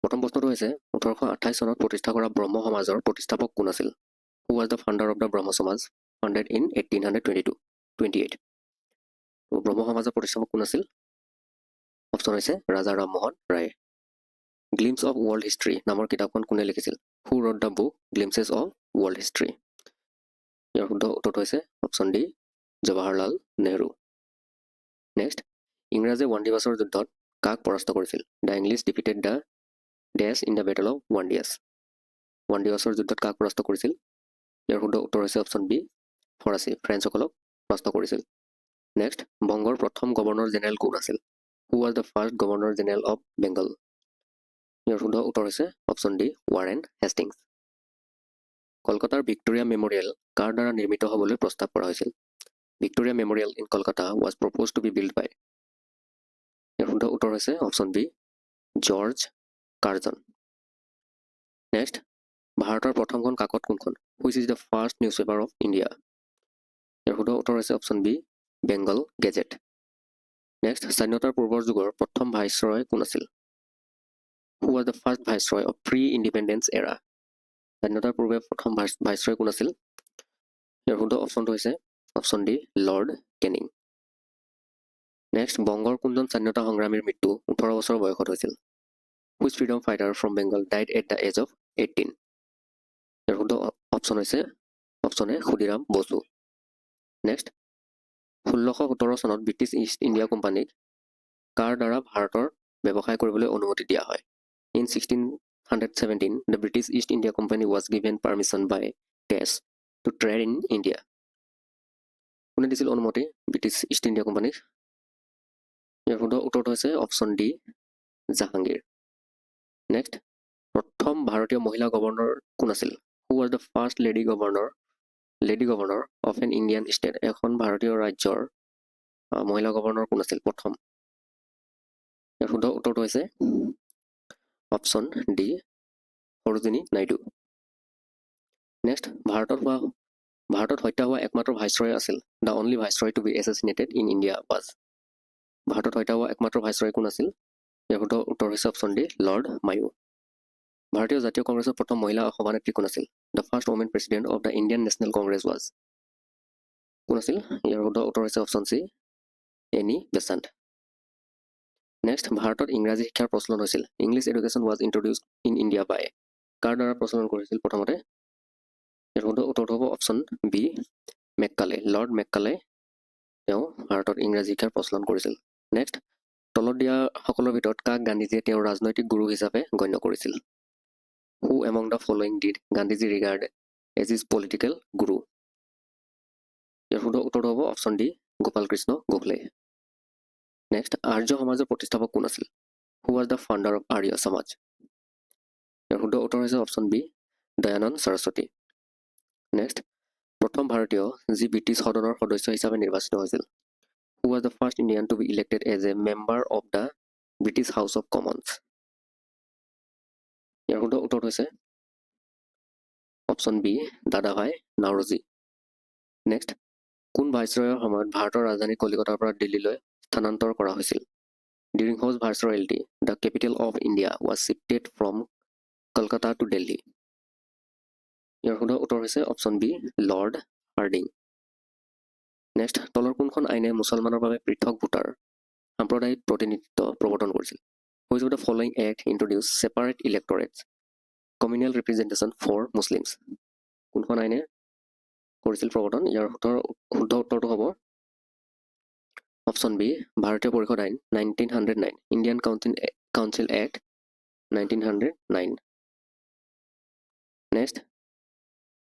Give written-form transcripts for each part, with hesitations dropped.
প্ৰথম প্ৰশ্নটো হৈছে 1828 চনত প্ৰতিষ্ঠা কৰা ব্ৰহ্ম সমাজৰ প্ৰতিষ্ঠাপক কোন আছিল? Who was the founder of the Brahmo Samaj, founded in 1828? ব্ৰহ্ম সমাজৰ প্ৰতিষ্ঠাপক কোন আছিল? অপশ্যন হৈছে Raja Rammohan Roy. Glimpse of world history নামৰ কিতাপখন কোনে লিখিছিল? Who wrote the book Glimpses of World History? ইয়াৰ শুদ্ধ উত্তৰটো হৈছে option D Jawaharlal Nehru. Next, ইংৰাজে ৱাণ্ডিৱাছৰ যুদ্ধত কাক পৰাস্ত কৰিছিল? The English defeated the Dutch in the battle of Wandiwash. ৱাণ্ডিৱাছৰ যুদ্ধত কাক পৰাস্ত কৰিছিল? ইয়াৰ শুদ্ধ উত্তৰ হৈছে অপশ্যন বি ফৰাচী ফ্ৰেঞ্চসকলক পৰাস্ত কৰিছিল। নেক্সট, বংগৰ প্ৰথম গভৰ্ণৰ জেনেৰেল কোন আছিল? Who was the first governor general of Bengal? ইয়াৰ শুদ্ধ উত্তৰ হৈছে অপশ্যন ডি ৱাৰেন হেষ্টিংছ। কলকাতাৰ ভিক্টোৰিয়া মেমৰিয়েল কাৰ দ্বাৰা নিৰ্মিত হ'বলৈ প্ৰস্তাৱ কৰা হৈছিল? Victoria Memorial in Kolkata was proposed to be built by। ইয়াৰ শুদ্ধ উত্তৰ হৈছে option B George Curzon. Next, ভাৰতৰ প্ৰথমখন কাকত কোনখন? Which is the first newspaper of India? ইয়াৰ শুদ্ধ উত্তৰ হৈছে option B Bengal gazette. Next, স্বাধীনতাৰ পূৰ্বৰ যুগৰ প্ৰথম ভাইচৰয় কোন আছিল? Who was the first viceroy of pre-independence era? স্বাধীনতাৰ পূৰ্বে প্ৰথম ভাইচৰয় কোন আছিল? ইয়াৰ শুদ্ধ অপশ্যনটো হৈছে option D lord Canning. Next, বংগৰ কোনজন স্বাধীনতা সংগ্ৰামীৰ মৃত্যু 18 বছৰ বয়সত হৈছিল? Which freedom fighter from Bengal died at the age of 18? ইয়াৰ শুদ্ধ অপশ্যন হৈছে option A Khudiram Basu. Next, 1617 চনত ব্ৰিটিছ ইষ্ট ইণ্ডিয়া কোম্পানীক কাৰ দ্বাৰা ভাৰতৰ ব্যৱসায় কৰিবলৈ অনুমতি দিয়া হয়? In 1617, the British East India Company was given permission by Cass to trade in India. কোনে দিছিল অনুমতি ব্ৰিটিছ ইষ্ট ইণ্ডিয়া কোম্পানীক? ইয়াৰ শুদ্ধ উত্তৰটো হৈছে অপশ্যন ডি জাহাংগীৰ। নেক্সট, প্ৰথম ভাৰতীয় মহিলা গভৰ্ণৰ কোন আছিল? Who was the first lady governor of an Indian state? এখন ভাৰতীয় ৰাজ্যৰ মহিলা গভৰ্ণৰ কোন আছিল প্ৰথম? ইয়াৰ শুদ্ধ উত্তৰটো হৈছে option D Sarojini Naidu. Next, ভাৰতত হত্যা হোৱা একমাত্ৰ ভাইচৰয় আছিল? The only viceroy to be assassinated in India was. ভাৰতত হত্যা হোৱা একমাত্ৰ ভাইচৰয় কোন আছিল? ইয়াৰ শুদ্ধ উত্তৰ হৈছে অপশ্যন ডি লৰ্ড মায়ো। ভাৰতীয় জাতীয় কংগ্ৰেছৰ প্ৰথম মহিলা সভানেত্ৰী কোন আছিল? The first women president of the Indian National Congress was. কোন আছিল? ইয়াৰ শুদ্ধ উত্তৰ হৈছে option C Annie Besant. Next, ভাৰতত ইংৰাজী শিক্ষাৰ প্ৰচলন হৈছিল? English education was introduced in India by. কাৰ দ্বাৰা প্ৰচলন কৰিছিল প্ৰথমতে? ইয়াৰ শুদ্ধ উত্তৰটো হ'ব option B Macaulay Lord Macaulay তেওঁ ভাৰতত ইংৰাজী শিক্ষাৰ প্ৰচলন কৰিছিল। নেক্সট, তলত দিয়া সকলৰ ভিতৰত কাক গান্ধীজীয়ে তেওঁৰ ৰাজনৈতিক গুৰু হিচাপে গণ্য কৰিছিল? Who among the following did Gandhiji regard as his political guru? ইয়াৰ শুদ্ধ উত্তৰটো হ'ব option D Gopal Krishna Gokhale. Next, আৰ্য সমাজৰ প্ৰতিষ্ঠাপক কোন আছিল? Who was the founder of Arya Samaj? ইয়াৰ শুদ্ধ উত্তৰ হৈছে option B Dayanand Saraswati. Next, প্ৰথম ভাৰতীয় যি ব্ৰিটিছ সদনৰ সদস্য হিচাপে নিৰ্বাচিত হৈছিল? Who was the first Indian to be elected as a member of the British House of Commons? ইয়াৰ শুদ্ধ উত্তৰটো হৈছে অপশ্যন বি দাদাভাই নাওৰোজী। নেক্সট, কোন ভাইচৰয়ৰ সময়ত ভাৰতৰ ৰাজধানী কলিকতাৰ পৰা দিল্লীলৈ স্থানান্তৰ কৰা হৈছিল? During whose viceroyalty the capital of India was shifted from Kolkata to Delhi? ইয়াৰ শুদ্ধ উত্তৰ হৈছে option B Lord Hardinge. Next, তলৰ কোনখন আইনে মুছলমানৰ বাবে পৃথক ভোটাৰ সাম্প্ৰদায়িক প্ৰতিনিধিত্ব প্ৰৱৰ্তন কৰিছিল? Which of the following act introduced separate electorates, communal representation for Muslims? কোনখন আইনে কৰিছিল প্ৰৱৰ্তন? ইয়াৰ শুদ্ধ উত্তৰটো হ'ব অপশ্যন বি ভাৰতীয় পৰিষদ আইন 1909 ইণ্ডিয়ান কাউন্সিল এক্ট 1909। নেক্সট,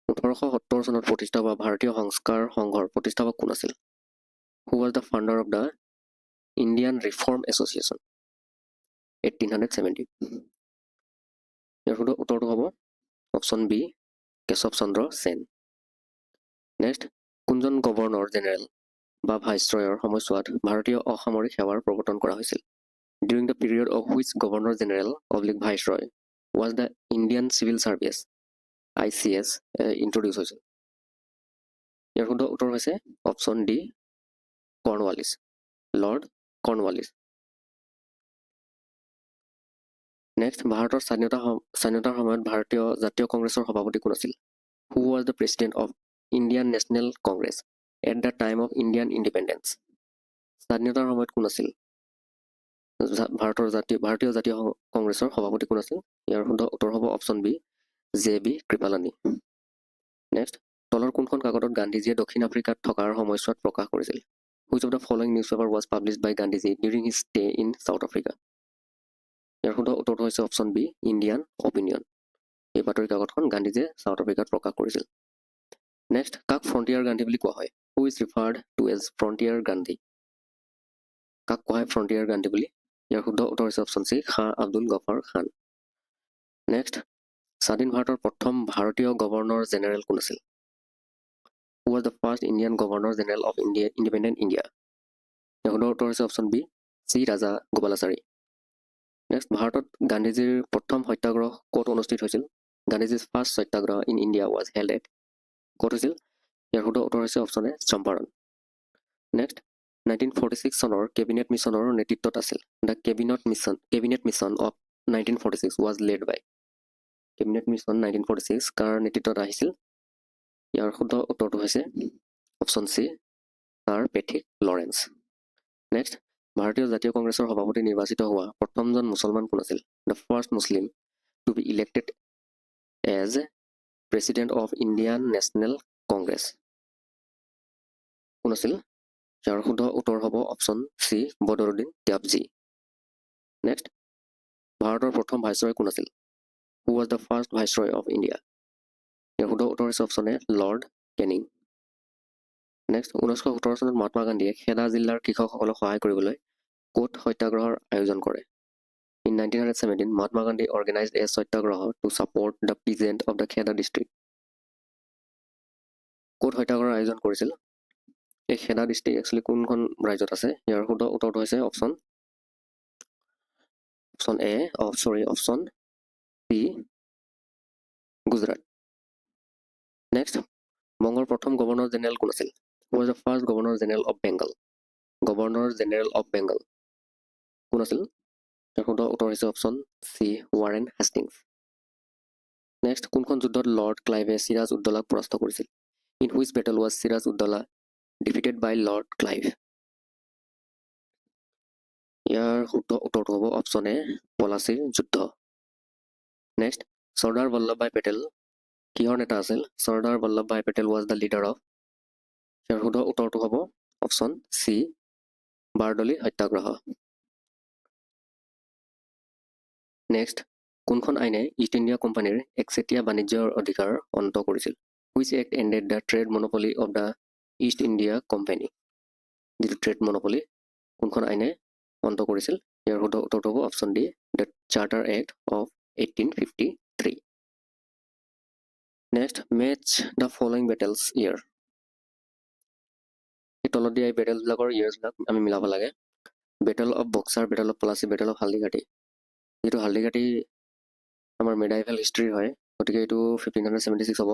1870 চনত প্ৰতিষ্ঠা হোৱা ভাৰতীয় সংস্কাৰ সংঘৰ প্ৰতিষ্ঠাপক কোন আছিল? Who was the founder of the Indian Reform Association? 1870। ইয়াৰ শুদ্ধ উত্তৰটো হ'ব অপশ্যন বি কেশৱ চন্দ্ৰ সেন। নেক্সট, কোনজন গভৰ্ণৰ জেনেৰেল বা ভাইচৰয়ৰ সময়ছোৱাত ভাৰতীয় অসামৰিক সেৱাৰ প্ৰৱৰ্তন কৰা হৈছিল? During the period of which Governor General / Viceroy was the Indian Civil Service ICS introduced হৈছিল? ইয়াৰ শুদ্ধ উত্তৰ হৈছে option D Cornwallis lord Cornwallis. Next ভাৰতৰ স্বাধীনতাৰ সময়ত ভাৰতীয় জাতীয় কংগ্ৰেছৰ সভাপতি কোন আছিল? Who was the president of Indian National Congress at the time of Indian independence? স্বাধীনতাৰ সময়ত কোন আছিল? ভাৰতীয় জাতীয় কংগ্ৰেছৰ সভাপতি কোন আছিল? ইয়াৰ শুদ্ধ উত্তৰ হ'ব option B, JB. Kripalani. Next, তলৰ কোনখন কাকতত গান্ধীজীয়ে দক্ষিণ আফ্ৰিকাত থকাৰ সময়ছোৱাত প্ৰকাশ কৰিছিল? Which of the following newspaper was published by Gandhiji during his stay in South Africa? ইয়াৰ শুদ্ধ উত্তৰটো হৈছে অপশ্যন বি, ইণ্ডিয়ান অপিনিয়ন। এই বাতৰি কাকতখন গান্ধীজীয়ে চাউথ আফ্ৰিকাত প্ৰকাশ কৰিছিল। নেক্সট, কাক ফ্ৰণ্টিয়াৰ গান্ধী বুলি কোৱা হয়? Who is referred to as frontier Gandhi? কাক কোৱা হয় ফ্ৰণ্টিয়াৰ গান্ধী বুলি? ইয়াৰ শুদ্ধ উত্তৰ হৈছে অপশ্যন চি, খাঁ আব্দুল গফৰ খান। নেক্সট, স্বাধীন ভাৰতৰ প্ৰথম ভাৰতীয় গভৰ্ণৰ জেনেৰেল কোন আছিল? Who was the first Indian Governor General of Independent India? ইয়াৰ শুদ্ধ উত্তৰ হৈছে অপশ্যন বি, চি ৰাজা গোপালাচাৰী। নেক্সট, ভাৰতত গান্ধীজীৰ প্ৰথম সত্যাগ্ৰহ ক'ত অনুষ্ঠিত হৈছিল? গান্ধীজীৰ first satyagraha in India was held at, ক'ত হৈছিল? ইয়াৰ শুদ্ধ উত্তৰ হৈছে অপশ্যন এ, চম্পাৰণ। নেক্সট, 1946 চনৰ কেবিনেট মিছনৰ নেতৃত্বত আছিল। The cabinet mission of 1946 was led by. Cabinet mission 1946 কাৰ নেতৃত্বত আহিছিল? ইয়াৰ শুদ্ধ উত্তৰটো হৈছে option C, sir Patrick Lawrence. Next, ভাৰতীয় জাতীয় কংগ্ৰেছৰ সভাপতি নিৰ্বাচিত হোৱা প্ৰথমজন মুছলমান কোন আছিল? The first Muslim to be elected as president of Indian National Congress কোন আছিল? ইয়াৰ শুদ্ধ উত্তৰ হ'ব option C, Badruddin Tyabji. Next, ভাৰতৰ প্ৰথম ভাইচৰয় কোন আছিল? Who was the first viceroy of India? ইয়াৰ শুদ্ধ উত্তৰ হৈছে option A, Lord Canning. Next, 1917 চনত মহাত্মা গান্ধীয়ে খেদা জিলাৰ কৃষকসকলক সহায় কৰিবলৈ ক'ত সত্যাগ্ৰহৰ আয়োজন কৰে? In 1917, Mahatma Gandhi organized a satyagraha to support the peasant of the Kheda district. ক'ত সত্যাগ্ৰহৰ আয়োজন কৰিছিল? এই খেদা ডিষ্ট্ৰিক্ট একচুৱেলি কোনখন ৰাজ্যত আছে? ইয়াৰ শুদ্ধ উত্তৰটো হৈছে option A, option C, Gujarat. Next, বংগৰ প্ৰথম গভৰ্ণৰ জেনেৰেল কোন আছিল? Who was the first governor general of Bengal? Governor general of Bengal কোন আছিল? ইয়াৰ শুদ্ধ উত্তৰ হৈছে option C, Warren Hastings. Next, কোনখন যুদ্ধত লৰ্ড ক্লাইভে চিৰাজ উদ্দৌলাক পৰাস্ত কৰিছিল? In which battle was Siraj Uddaula defeated by Lord Clive? ইয়াৰ শুদ্ধ উত্তৰটো হ'ব অপশ্যন এ, পলাচীৰ যুদ্ধ। নেক্সট, চৰ্দাৰ বল্লভভাই পেটেল কিহৰ নেতা আছিল? Sardar Vallabhbhai Patel was the leader of. ইয়াৰ শুদ্ধ উত্তৰটো হ'ব option C, Bardoli satyagraha. Next, কোনখন আইনে ইষ্ট ইণ্ডিয়া কোম্পানীৰ একচেটিয়া বাণিজ্যৰ অধিকাৰ অন্ত কৰিছিল? Which act ended the trade monopoly of the East India Company? যিটো ট্ৰেড মনোপলি, কোনখন আইনে অন্ত কৰিছিল? ইয়াৰ শুদ্ধ উত্তৰটো হ'ব option D, the charter act of 1853। Next, match the following battles year. এই তলত দিয়া এই বেটেলবিলাকৰ ইয়াৰ্ছবিলাক আমি মিলাব লাগে। Battle of Buxar, battle of Plassey, battle of Haldighati. যিটো হালদিঘাটি আমাৰ মেডাইভেল হিষ্ট্ৰী হয়, গতিকে এইটো 1576 হ'ব,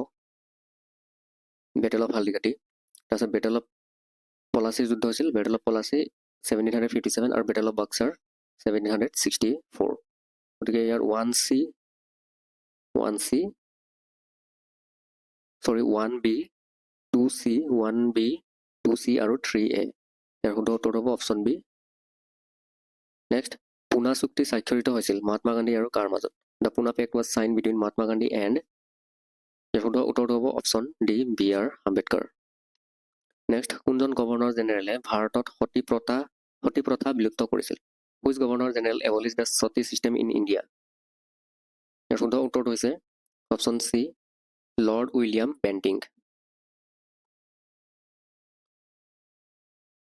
বেটেল অফ হালদিঘাটি। তাৰপিছত বেটেল অফ পলাচীৰ যুদ্ধ হৈছিল, বেটেল অফ পলাচী 1757 আৰু বেটেল অফ বক্সাৰ 1764। গতিকে ইয়াৰ 1B, 2C আৰু 3A। ইয়াৰ শুদ্ধ উত্তৰ হ'ব অপশ্যন বি। নেক্সট, পুনা চুক্তি স্বাক্ষৰিত হৈছিল মহাত্মা গান্ধী আৰু কাৰ মাজত? The Poona pact was sign between Mahatma Gandhi and. ইয়াৰ শুদ্ধ উত্তৰটো হ'ব option D, B.R. Ambedkar. Next, কোনজন গভৰ্ণৰ জেনেৰেলে ভাৰতত সতী প্ৰথা বিলুপ্ত কৰিছিল? Which governor general abolish the sati system in India? ইয়াৰ শুদ্ধ উত্তৰটো হৈছে option C, Lord William Bentinck.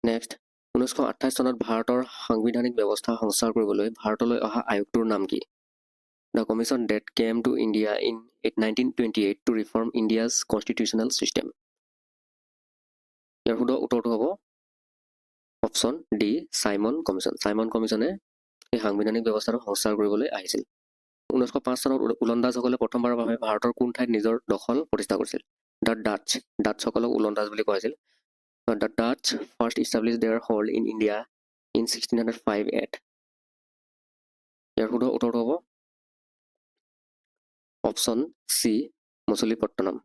Next, 1928 চনত ভাৰতৰ সাংবিধানিক ব্যৱস্থা সংস্কাৰ কৰিবলৈ ভাৰতলৈ অহা আয়োগটোৰ নাম কি? The commission that came to India in 1928 to reform India's constitutional system. ইয়াৰ শুদ্ধ উত্তৰটো হ'ব option D, Simon Commission. Simon কমিশ্যনে এই সাংবিধানিক ব্যৱস্থাটো সংস্কাৰ কৰিবলৈ আহিছিল। 1905 চনত ওলন্দাজসকলে প্ৰথমবাৰৰ বাবে ভাৰতৰ কোন ঠাইত নিজৰ দখল প্ৰতিষ্ঠা কৰিছিল? দ্য ডাচ্চসকলক ওলন্দাজ বুলি কোৱা হৈছিল। The Dutch first established their hold in India in 1605 at। ইয়াৰ শুদ্ধ উত্তৰটো হ'ব অপশ্যন চি মছলিপট্টনম।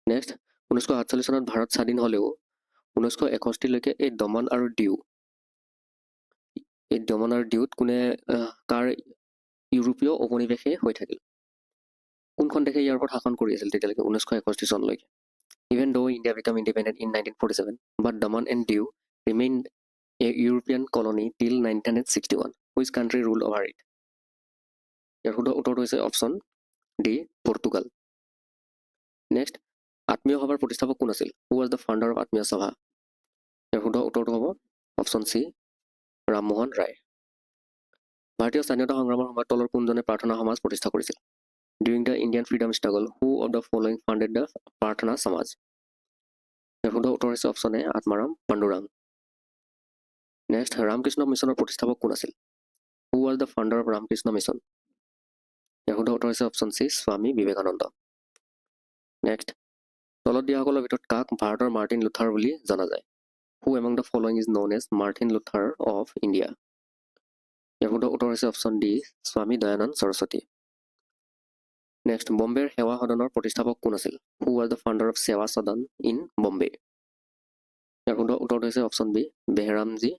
নেক্সট 1948 চনত ভাৰত স্বাধীন হ'লেও 1961লৈকে এই দমন আৰু ডিউত কোনে কাৰ ইউৰোপীয় উপনিৱেশে হৈ থাকিল? কোনখন দেশে ইয়াৰ ওপৰত শাসন কৰি আছিল তেতিয়ালৈকে 1961 চনলৈকে? Even though India became independent in 1947, but Daman and Diu remained a European colony till 1961. Which country ruled over it? ইয়াৰ শুদ্ধ উত্তৰটো হৈছে অপশ্যন ডি পৰ্তুগাল। নেক্সট আত্মীয় সভাৰ প্ৰতিষ্ঠাপক কোন আছিল? Who was the founder of আত্মীয় সভা? ইয়াৰ শুদ্ধ উত্তৰটো হ'ব অপশ্যন চি ৰামমোহন ৰায়। ভাৰতীয় স্বাধীনতা সংগ্ৰামৰ সময়ত তলৰ কোনজনে প্ৰাৰ্থনা সমাজ প্ৰতিষ্ঠা কৰিছিল? During the Indian freedom struggle, who of the following founded the প্ৰাৰ্থনা সমাজ? ইয়াৰ শুদ্ধ উত্তৰ হৈছে option A Atmaram Pandurang. Next Ramakrishna মিছনৰ প্ৰতিষ্ঠাপক কোন আছিল? Who was the founder of Ramakrishna Mission? ইয়াৰ শুদ্ধ উত্তৰ হৈছে option C Swami Vivekananda. Next তলত দিয়াসকলৰ ভিতৰত কাক ভাৰতৰ মাৰ্টিন লুথাৰ বুলি জনা যায়? Who among the following is known as Martin Luther of India? ইয়াৰ শুদ্ধ উত্তৰ হৈছে অপশ্যন ডি স্বামী দয়ানন্দ সৰস্বতী। নেক্সট বম্বেৰ সেৱা সদনৰ প্ৰতিষ্ঠাপক কোন আছিল? Who was the founder of সেৱা সদন ইন বম্বে? ইয়াৰ শুদ্ধ উত্তৰটো হৈছে অপশ্যন বি বেহৰামজী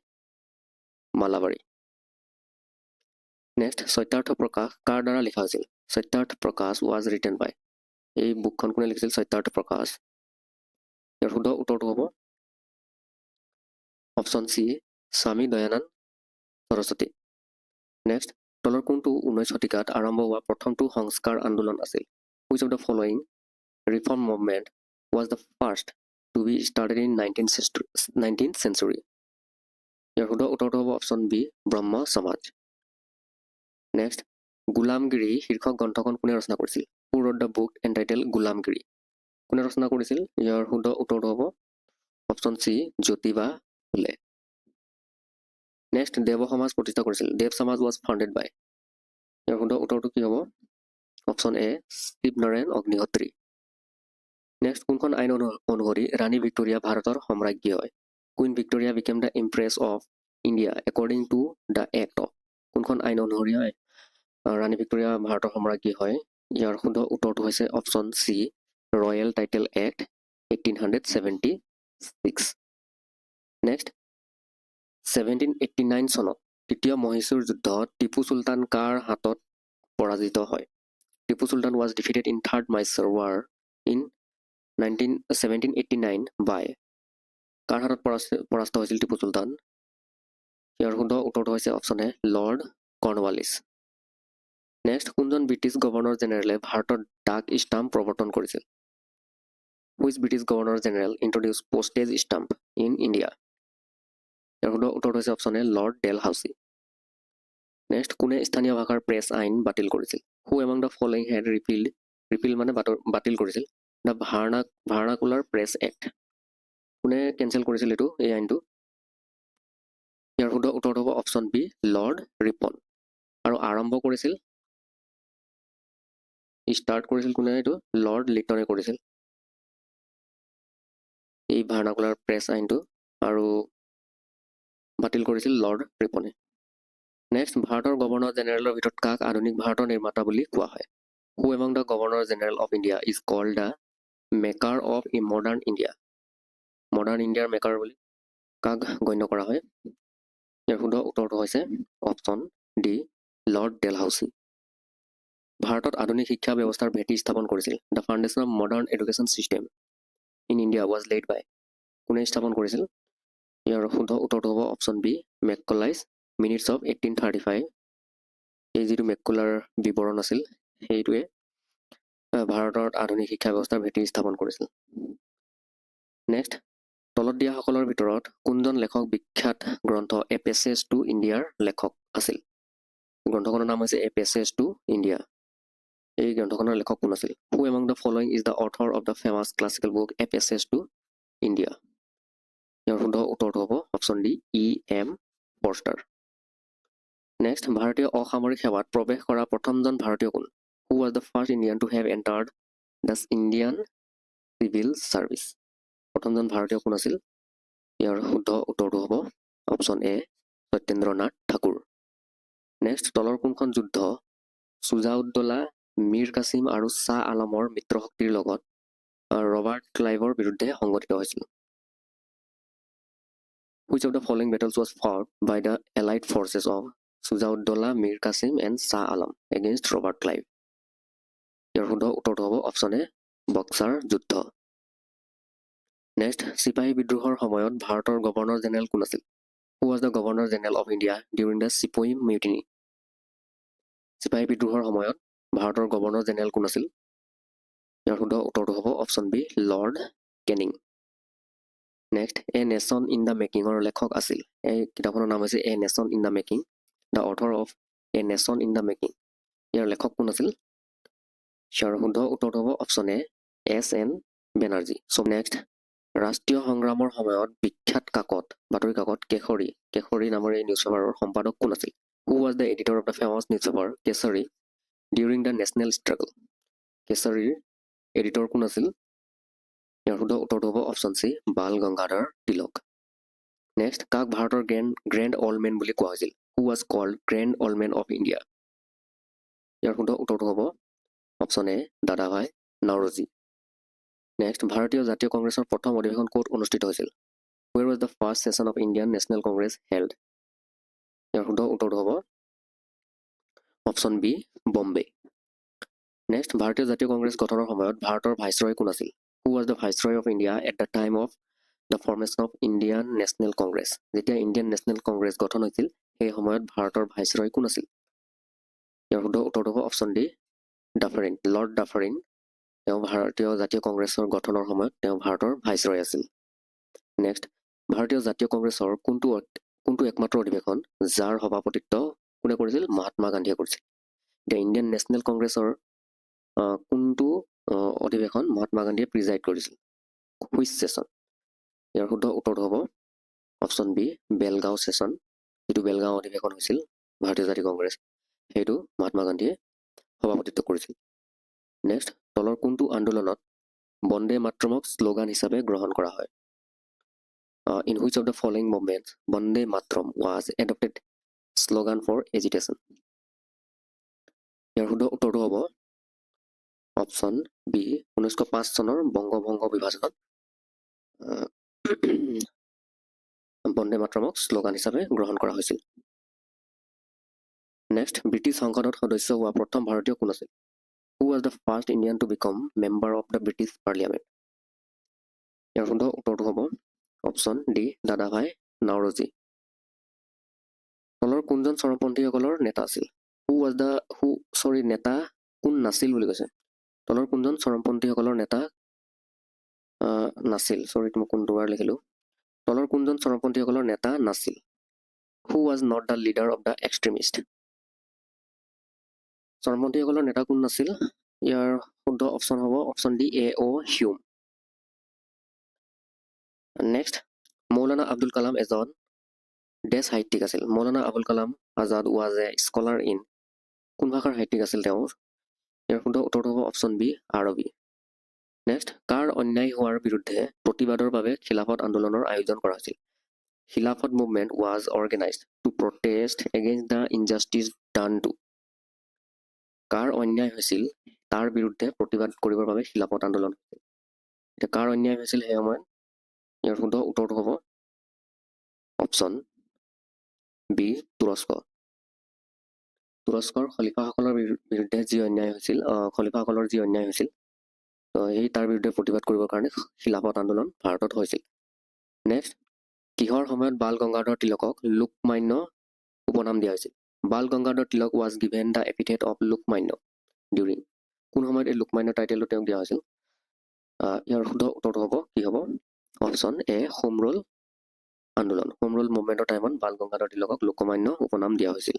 মালাবাৰী। নেক্সট সত্যাৰ্থ প্ৰকাশ কাৰ দ্বাৰা লিখা হৈছিল? সত্যাৰ্থ প্ৰকাশ ৱাজ ৰিটেন বাই। এই বুকখন কোনে লিখিছিল? সত্যাৰ্থ প্ৰকাশ। ইয়াৰ শুদ্ধ উত্তৰটো হ'ব অপশ্যন চি স্বামী দয়ানন্দ সৰস্বতী। নেক্সট তলৰ কোনটো 19 শতিকাত আৰম্ভ হোৱা প্ৰথমটো সংস্কাৰ আন্দোলন আছিল? Which of the following reform movement was the first to be started in 19th century? ইয়াৰ শুদ্ধ উত্তৰটো হ'ব অপশ্যন বি ব্ৰহ্ম সমাজ। নেক্সট গোলামগিৰি শীৰ্ষক গ্ৰন্থখন কোনে ৰচনা কৰিছিল? Who wrote the book entitled গোলামগিৰি? কোনে ৰচনা কৰিছিল? ইয়াৰ শুদ্ধ উত্তৰটো হ'ব অপশ্যন চি জ্যোতিবা ফুলে। নেক্সট দেৱ সমাজ প্ৰতিষ্ঠা কৰিছিল? দেৱ সমাজ ৱাজ ফাউণ্ডেড বাই। ইয়াৰ শুদ্ধ উত্তৰটো কি হ'ব? অপশ্যন এ শিৱনাৰায়ণ অগ্নিহোত্ৰী। নেক্সট কোনখন আইন অনুসৰি ৰাণী ভিক্টোৰিয়া ভাৰতৰ সম্ৰাজ্ঞী হয়? Queen Victoria became the Impress of India according to the act of? কোনখন আইন অনুসৰি ৰাণী ভিক্টোৰিয়া ভাৰতৰ সম্ৰাজ্ঞী হয়? ইয়াৰ শুদ্ধ উত্তৰটো হৈছে option C royal title act 1876। Next 1789 চনত তৃতীয় মহীশূৰ যুদ্ধত টিপু চুলতান কাৰ হাতত পৰাজিত হয়? Tipu Sultan was defeated in third Mysore war in 1789 by. কাৰ হাতত পৰাস্ত হৈছিল টিপু চুলতান? ইয়াৰ শুদ্ধ উত্তৰটো হৈছে option A Lord Cornwallis. Next কোনজন ব্ৰিটিছ গভৰ্ণৰ জেনেৰেলে ভাৰতত ডাক ষ্টাম্প প্ৰৱৰ্তন কৰিছিল? Which British governor general introduce postage stamp in India? ইয়াৰ শুদ্ধ উত্তৰটো হৈছে option A Lord Dalhousie. Next কোনে স্থানীয় ভাষাৰ প্ৰেছ আইন বাতিল কৰিছিল? Who among the following had repeal মানে বাতিল কৰিছিল দ্য ভাৰ্নাকুলাৰ প্ৰেছ এক্ট? কোনে কেঞ্চেল কৰিছিল এই আইনটো? ইয়াৰ শুদ্ধ উত্তৰটো হ'ব অপশ্যন বি লৰ্ড ৰিপন। আৰু আৰম্ভ কৰিছিল কোনে? এইটো লৰ্ড লিটনে কৰিছিল এই ভাৰ্নাকুলাৰ প্ৰেছ আইনটো, আৰু বাতিল কৰিছিল লৰ্ড ৰিপনে। নেক্সট ভাৰতৰ গভৰ্ণৰ জেনেৰেলৰ ভিতৰত কাক আধুনিক ভাৰতৰ নিৰ্মাতা বুলি কোৱা হয়? Who among the governor general of India is called the maker of a modern India? Modern ইণ্ডিয়াৰ মেকাৰ বুলি কাক গণ্য কৰা হয়? ইয়াৰ শুদ্ধ উত্তৰটো হৈছে অপশ্যন ডি লৰ্ড ডেলহাউচি। ভাৰতত আধুনিক শিক্ষা ব্যৱস্থাৰ ভেটি স্থাপন কৰিছিল? The foundation of modern education system in India was led by. কোনে স্থাপন কৰিছিল? ইয়াৰ শুদ্ধ উত্তৰটো হ'ব option B Macaulay's minutes of 1835। এই যিটো মেককুলাৰ বিৱৰণ আছিল সেইটোৱে ভাৰতত আধুনিক শিক্ষা ব্যৱস্থাৰ ভেটি স্থাপন কৰিছিল। নেক্সট তলত দিয়াসকলৰ ভিতৰত কোনজন লেখক বিখ্যাত গ্ৰন্থ এ পেছেজ টু ইণ্ডিয়াৰ লেখক আছিল? গ্ৰন্থখনৰ নাম হৈছে এ পেছেজ টু ইণ্ডিয়া। এই গ্ৰন্থখনৰ লেখক কোন আছিল? Who among the following is the author of the famous classical book a passage to India? ইয়াৰ শুদ্ধ উত্তৰটো হ'ব অপশ্যন ডি E.M. ফৰ্ষ্টাৰ। নেক্সট ভাৰতীয় অসামৰিক সেৱাত প্ৰৱেশ কৰা প্ৰথমজন ভাৰতীয় কোন? হু was the first Indian to have entered the Indian civil service? প্ৰথমজন ভাৰতীয় কোন আছিল? ইয়াৰ শুদ্ধ উত্তৰটো হ'ব অপশ্যন এ সত্যেন্দ্ৰ নাথ ঠাকুৰ। নেক্সট তলৰ কোনখন যুদ্ধ সুজাউদ্দৌলা, মীৰ কাছিম আৰু শ্বাহ আলমৰ মিত্ৰশক্তিৰ লগত ৰবাৰ্ট ক্লাইভৰ বিৰুদ্ধে সংগঠিত হৈছিল। Which of the following battles was fought by the allied forces of Sujaudollah, Mir Qasim and Shah Alam against Robert Clive? ইয়াৰ শুদ্ধ উত্তৰটো হ'ব অপশ্যন এ বক্সাৰ যুদ্ধ। নেক্সট, চিপাহী বিদ্ৰোহৰ সময়ত ভাৰতৰ গভৰ্ণৰ জেনেৰেল কোন আছিল? Who was the Governor General of India during the Sepoy Mutiny? চিপাহী বিদ্ৰোহৰ সময়ত ভাৰতৰ গভৰ্ণৰ জেনেৰেল কোন আছিল? ইয়াৰ শুদ্ধ উত্তৰটো হ'ব option B Lord Canning. Next, a nation in the মেকিঙৰ লেখক আছিল। এই কিতাপখনৰ নাম হৈছে a nation in the making, the author of a nation in the making. ইয়াৰ লেখক কোন আছিল? ইয়াৰ শুদ্ধ উত্তৰটো হ'ব option A S N. Banerjee. So' next, ৰাষ্ট্ৰীয় সংগ্ৰামৰ সময়ত বিখ্যাত বাতৰি কাকত কেশৰী নামৰ এই নিউজ পেপাৰৰ সম্পাদক কোন আছিল? Who was the editor of the famous newspaper Kesari during the national struggle? কেশৰীৰ এডিটৰ কোন আছিল? ইয়াৰ শুদ্ধ উত্তৰটো হ'ব option C Bal Gangadhar Tilak. Next, কাক ভাৰতৰ গ্ৰেণ্ড অল্ড মেন বুলি কোৱা হৈছিল? Who was called Grand Old Man of India? ইয়াৰ শুদ্ধ উত্তৰটো হ'ব অপশ্যন এ দাদাভাই নওৰোজী। নেক্সট, ভাৰতীয় জাতীয় কংগ্ৰেছৰ প্ৰথম অধিৱেশন ক'ত অনুষ্ঠিত হৈছিল? Where was the first session of Indian National Congress held? ইয়াৰ শুদ্ধ উত্তৰটো হ'ব অপশ্যন বি বম্বে। নেক্সট, ভাৰতীয় জাতীয় কংগ্ৰেছ গঠনৰ সময়ত ভাৰতৰ ভাইচৰয় কোন আছিল? Who was the Viceroy of India at the time of the formation of Indian National Congress? যেতিয়া ইণ্ডিয়ান নেশ্যনেল কংগ্ৰেছ গঠন হৈছিল সেই সময়ত ভাৰতৰ ভাইচৰয় কোন আছিল? ইয়াৰ শুদ্ধ উত্তৰটো হ'ব অপশ্যন ডি ডাফাৰিন, লৰ্ড ডাফাৰিন। তেওঁ ভাৰতীয় জাতীয় কংগ্ৰেছৰ গঠনৰ সময়ত তেওঁ ভাৰতৰ ভাইচৰয় আছিল। নেক্সট, ভাৰতীয় জাতীয় কংগ্ৰেছৰ কোনটো একমাত্ৰ অধিৱেশন যাৰ সভাপতিত্ব কোনে কৰিছিল? মহাত্মা গান্ধীয়ে কৰিছিল। এতিয়া ইণ্ডিয়ান নেশ্যনেল কংগ্ৰেছৰ কোনটো অধিৱেশন মহাত্মা গান্ধীয়ে প্ৰিজাইড কৰিছিল? Which session? ইয়াৰ শুদ্ধ উত্তৰটো হ'ব অপশ্যন বি বেলগাঁও ছেছন। যিটো বেলগাঁও অধিৱেশন হৈছিল ভাৰতীয় জাতীয় কংগ্ৰেছ, সেইটো মহাত্মা গান্ধীয়ে সভাপতিত্ব কৰিছিল। নেক্সট, তলৰ কোনটো আন্দোলনত বন্দে মাতৰমক শ্লোগান হিচাপে গ্ৰহণ কৰা হয়? In which of the following movements Bande Matram was adopted slogan for agitation? ইয়াৰ শুদ্ধ উত্তৰটো হ'ব অপশ্যন বি 1905 চনৰ বংগভংগ বিভাজনত বন্দে মাতৰমক শ্লোগান হিচাপে গ্ৰহণ কৰা হৈছিল। নেক্সট, ব্ৰিটিছ সংসদত সদস্য হোৱা প্ৰথম ভাৰতীয় কোন আছিল? Who was the first Indian to become member of the British Parliament? ইয়াৰ শুদ্ধ উত্তৰটো হ'ব অপশ্যন ডি দাদাভাই নওৰোজী। তলৰ কোনজন চৰমপন্থীসকলৰ নেতা আছিল? নেতা কোন নাছিল বুলি কৈছে। তলৰ কোনজন চৰমপন্থীসকলৰ নেতা নাছিল? মই কোনটো বাৰ লিখিলো। তলৰ কোনজন চৰমপন্থীসকলৰ নেতা নাছিল? Who was not the leader of the extremist? চৰমপন্থীসকলৰ নেতা কোন নাছিল? ইয়াৰ শুদ্ধ অপশ্যন হ'ব option D A.O. Hume. Next, Maulana Abdul Kalam এজন ডেছ সাহিত্যিক আছিল। Maulana Abul Kalam Azad was a scholar in কোন ভাষাৰ সাহিত্যিক আছিল তেওঁ? ইয়াৰ শুদ্ধ উত্তৰটো হ'ব অপশ্যন বি আৰবী। নেক্সট, কাৰ অন্যায় হোৱাৰ বিৰুদ্ধে প্ৰতিবাদৰ বাবে খিলাফত আন্দোলনৰ আয়োজন কৰা হৈছিল? Khilafat movement was organised to protest against the injustice done to. কাৰ অন্যায় হৈছিল তাৰ বিৰুদ্ধে প্ৰতিবাদ কৰিবৰ বাবে খিলাফত আন্দোলন হৈছিল। এতিয়া কাৰ অন্যায় হৈছিল সেই সময়ত? ইয়াৰ শুদ্ধ উত্তৰটো হ'ব অপশ্যন বি তুৰস্কৰ খলিফাসকলৰ বিৰুদ্ধে যি অন্যায় হৈছিল, খলিফাসকলৰ যি অন্যায় হৈছিল সেই তাৰ বিৰুদ্ধে প্ৰতিবাদ কৰিবৰ কাৰণে খিলাফত আন্দোলন ভাৰতত হৈছিল। নেক্সট, কিহৰ সময়ত বাল গংগাধৰ তিলকক লোকমান্য উপনাম দিয়া হৈছিল? Bal Gangadhar Tilak was given the epithet of Lokmanya during কোন সময়ত এই লোকমান্য টাইটেলটো তেওঁক দিয়া হৈছিল? ইয়াৰ শুদ্ধ উত্তৰটো হ'ব কি হ'ব অপশ্যন এ হোম ৰুল আন্দোলন। হোম ৰুল মুভমেণ্টৰ টাইমত বাল গংগাধৰ তিলকক লোকমান্য উপনাম দিয়া হৈছিল।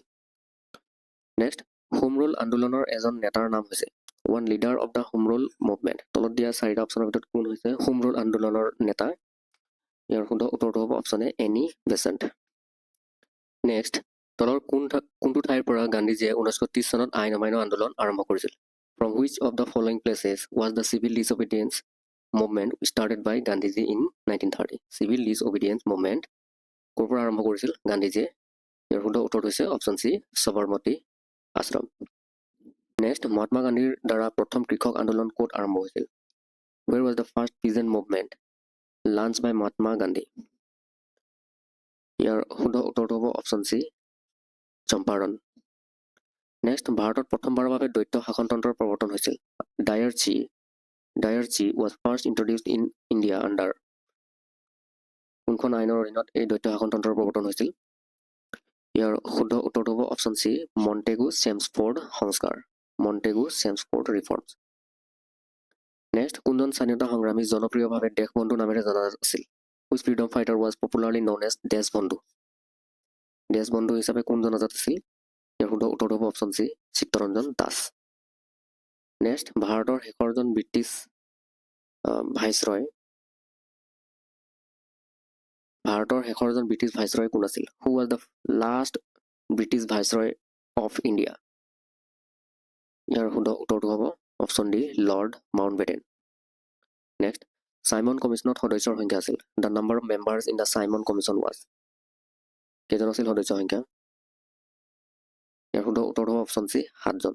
নেক্সট, হোম ৰুল আন্দোলনৰ এজন নেতাৰ নাম হৈছে one leader of the home rule movement. তলত দিয়া চাৰিটা অপশ্যনৰ ভিতৰত কোন হৈছে হোম ৰুল আন্দোলনৰ নেতা? ইয়াৰ শুদ্ধ উত্তৰটো হ'ব অপশ্যন এ এনি বেচেণ্ট। নেক্সট, তলৰ কোনটো ঠাইৰ পৰা গান্ধীজীয়ে 1930 চনত আইন অমান্য আন্দোলন আৰম্ভ কৰিছিল? From which of the following places was the civil disobedience movement started by Gandhiji in 1930? Civil disobedience movement ক'ৰ পৰা আৰম্ভ কৰিছিল গান্ধীজীয়ে? ইয়াৰ শুদ্ধ উত্তৰটো হৈছে অপশ্যন চি সবৰমতী আশ্ৰম। নেক্সট মহাত্মা গান্ধীৰ দ্বাৰা প্ৰথম কৃষক আন্দোলন ক'ত আৰম্ভ হৈছিল? Where was the first peasant movement launched by Mahatma Gandhi? ইয়াৰ শুদ্ধ উত্তৰটো হ'ব অপশ্যন চি, চম্পাৰণ। নেক্সট ভাৰতত প্ৰথমবাৰৰ বাবে দ্বৈত শাসনতন্ত্ৰৰ প্ৰৱৰ্তন হৈছিল। ডায়াৰচি was first introduced in India under কোনখন আইনৰ অধীনত এই দ্বৈত শাসনতন্ত্ৰৰ প্ৰৱৰ্তন হৈছিল? ইয়াৰ শুদ্ধ উত্তৰটো হ'ব অপশ্যন চি, মণ্টেগু চেমছফৰ্ড সংস্কাৰ, মণ্টেগু চেমছফৰ্ড ৰিফৰ্মছ। নেক্সট কোনজন স্বাধীনতা সংগ্ৰামী জনপ্ৰিয়ভাৱে দেশবন্ধু নামেৰে জনাজাত আছিল? Which freedom fighter was popularly known as Deshbandhu? Deshbandhu হিচাপে কোন জনাজাত আছিল? ইয়াৰ শুদ্ধ উত্তৰটো হ'ব option C, Chittaranjan Das. Next ভাৰতৰ শেষৰজন ব্ৰিটিছ ভাইচৰয় কোন আছিল? Who was the last British Viceroy of India? ইয়াৰ শুদ্ধ উত্তৰটো হ'ব option D, Lord Mountbatten. Next Simon কমিশ্যনত সদস্যৰ সংখ্যা আছিল। The number of members in the Simon commission was, কেইজন আছিল সদস্য সংখ্যা? ইয়াৰ শুদ্ধ উত্তৰটো হ'ব অপশ্যন চি, 7জন।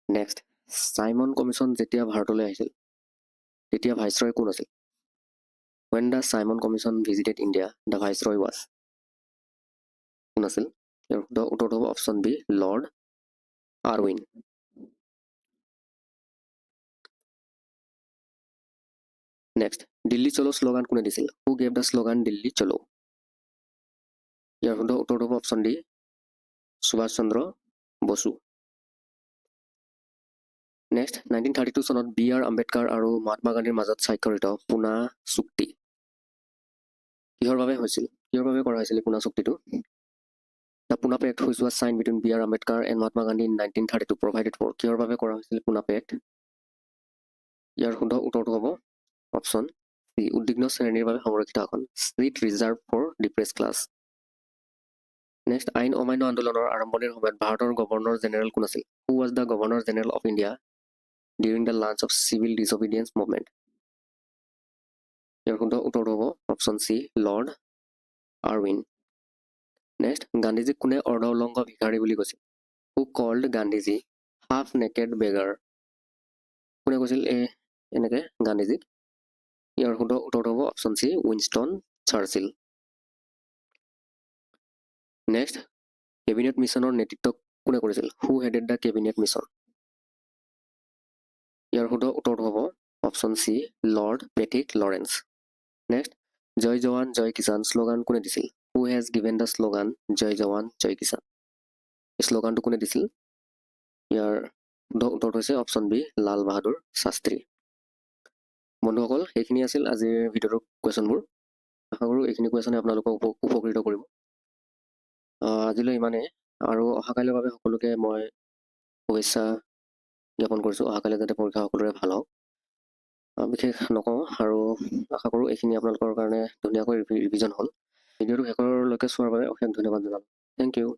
নেক্সট চাইমন কমিশ্যন যেতিয়া ভাৰতলৈ আহিছিল তেতিয়া ভাইচৰয় কোন আছিল? When the Simon Commission visited India, the viceroy was কোন আছিল? ইয়াৰ শুদ্ধ উত্তৰটো হ'ব option B, Lord Irwin. Next Delhi চলো শ্লোগান কোনে দিছিল? Who gave the slogan Delhi চলো? ইয়াৰ শুদ্ধ উত্তৰটো হ'ব option D, Subhash Chandra Bose. Next 1932 চনত বি.আৰ. আম্বেদকাৰ আৰু মহাত্মা গান্ধীৰ মাজত স্বাক্ষৰিত পুনা চুক্তি কিহৰ বাবে হৈছিল? কিহৰ বাবে কৰা হৈছিল পুনা চুক্তিটো? The Pune Pact which was signed between B.R. Ambedkar and Mahatma Gandhi in 1932 provided for কিহৰ বাবে কৰা হৈছিল পুনা পেক্ট? ইয়াৰ শুদ্ধ উত্তৰটো হ'ব অপশ্যন চি, উদ্বিগ্ন শ্ৰেণীৰ বাবে সংৰক্ষিত আসন, seat reserved for depress class. Next আইন অমান্য আন্দোলনৰ আৰম্ভণিৰ সময়ত ভাৰতৰ গভৰ্ণৰ জেনেৰেল কোন আছিল? Who was the Governor General of India during the launch of civil disobedience movement? ইয়াৰ শুদ্ধ উত্তৰটো হ'ব option C, Lord Irwin. Next গান্ধীজীক কোনে অৰ্ধ উলংগ ভিখাৰী বুলি কৈছিল? Who called Gandhiji half naked beggar? কোনে কৈছিল এনেকে গান্ধীজীক? ইয়াৰ শুদ্ধ উত্তৰটো হ'ব option C, Winston Churchill. Next cabinet মিছনৰ নেতৃত্ব কোনে কৰিছিল? Who headed the cabinet mission? ইয়াৰ শুদ্ধ উত্তৰটো হ'ব option C, Lord Patrick Lawrence. Next জয় জৱান জয় কিষাণ শ্লোগান কোনে দিছিল? Who has given the slogan জয় জৱান জয় কিষাণ? এই শ্লোগানটো কোনে দিছিল? ইয়াৰ শুদ্ধ উত্তৰটো হৈছে অপশ্যন বি, লাল বাহাদুৰ শাস্ত্ৰী। বন্ধুসকল এইখিনি আছিল আজিৰ ভিডিঅ'টোৰ কুৱেশ্যনবোৰ। আশা কৰোঁ এইখিনি কুৱেশ্যনে আপোনালোকক উপকৃত কৰিব। আজিলৈ ইমানেই, আৰু অহাকাইলৈৰ বাবে সকলোকে মই শুভেচ্ছা জ্ঞাপন কৰিছোঁ। অহাকাইলৈ যাতে পৰীক্ষা সকলোৰে ভাল হওক, বিশেষ নকওঁ, আৰু আশা কৰোঁ এইখিনি আপোনালোকৰ কাৰণে ধুনীয়াকৈ ৰিভিজন হ'ল। ভিডিঅ'টো শেষৰলৈকে চোৱাৰ বাবে অশেষ ধন্যবাদ জনালোঁ। Thank U.